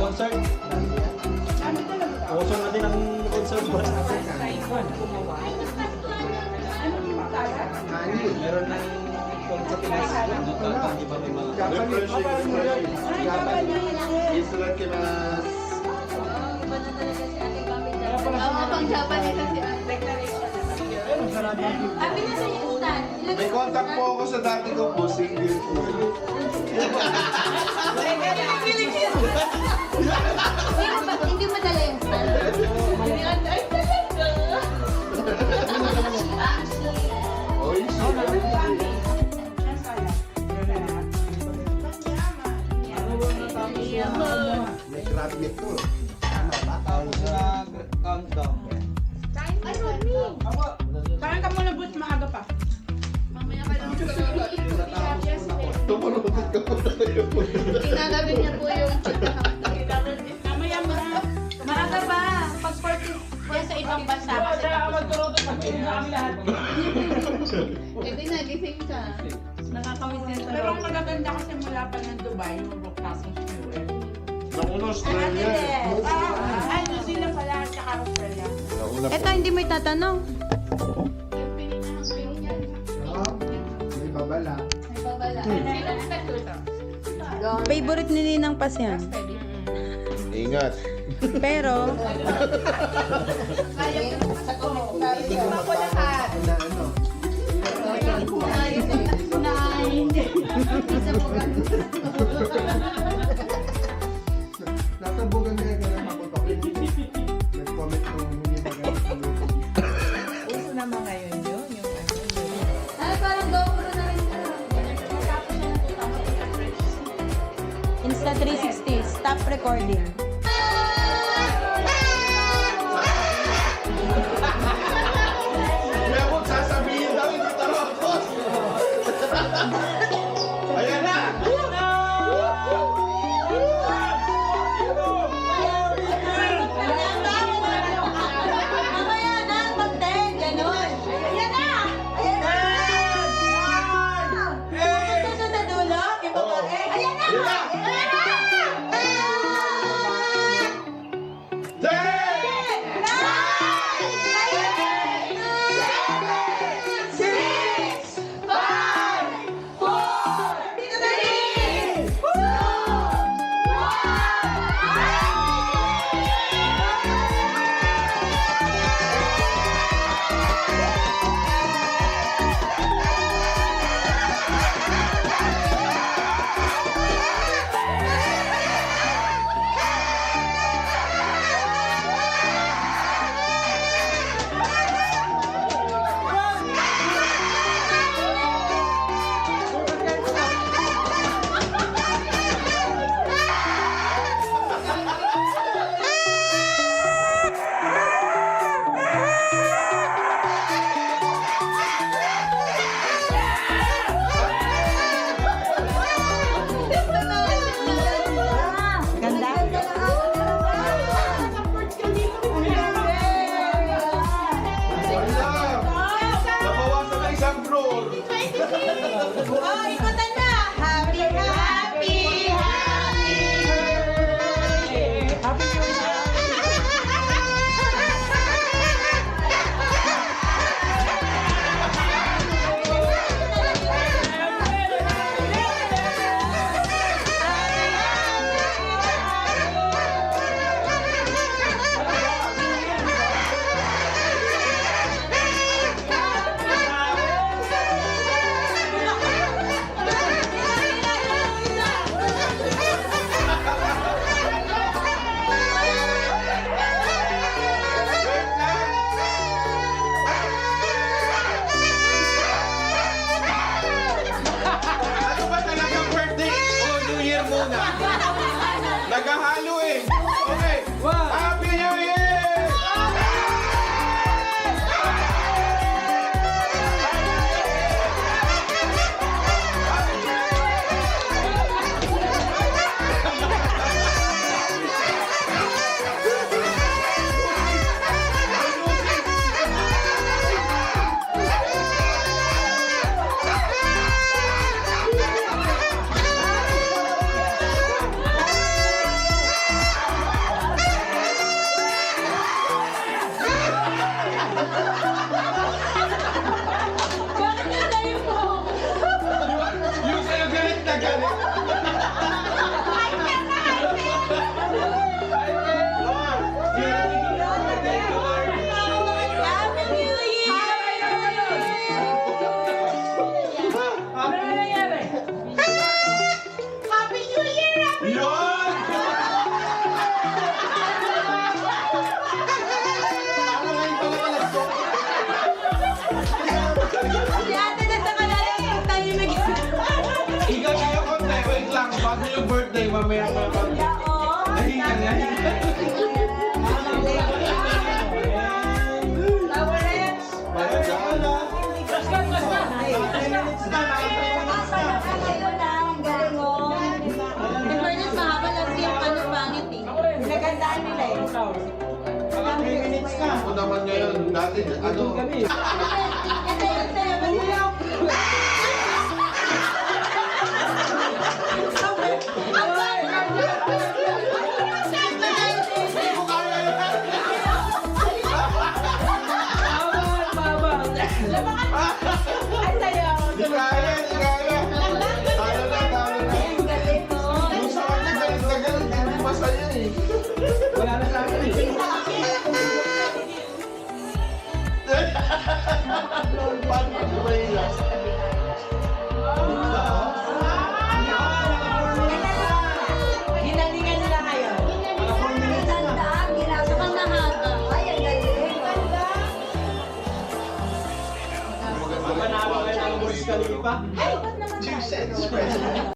concert. Uso na din ang concert ba? Meron ng concert Pinas. Di ba may mga... Oo, pang Japanese si Ate. Sabi na sa instant. May contact po ako sa dati ko po, single po. Hindi madala yung stand. Oy, may crab meat to. Tapos sa countdown. Parang ka muna boots maaga pa. Mamaya ka lang. Tumunod ka po tayo po. Kinagabi niya po yung chikahan. Mamaya mo na. Maaga ba? Pag 40 kaya sa ibang bansa. Pwede na, gising ka. Nakakawin din Pero ang magaganda kasi mula pa ng Dubai, yung broadcasting fuel. Nauna Australia. Ay, New Zealand pala, tsaka Australia. Nauna po. Eto, hindi mo itatanong. May babala. May babala. Sino nagkatuto? Favorite ni Ninang Pas yan. Ingat. Pero, Kaya ko sa comment. Ikaw ko lahat. Na ano? Natabugan na yung mga maputok. Nag-comment kung hindi magalit ang luto. Uso naman ngayon yun, yung ano, yung... Ay, parang GoPro na rin ka. Insta 360, stop recording. Kaya po, sasabihin daw, hindi tarapos. Ayan na! Mamaya na, mag-10, gano'n. Ayan na! Ayan na! Gusto sa dulo? Ayan na! Ayan na! minutes ka. Ako naman ngayon, dati ano, Kami. Ay, tayo. di kaya, di kaya. Tayo na. Yung sa kanya, galit na galit, hindi masaya eh. Wala na sa akin. Paano ka kumahila? Ginalingan nila kayo. Maganda rin. Panalo kayo ng Burj Khalifa. Chief Sense.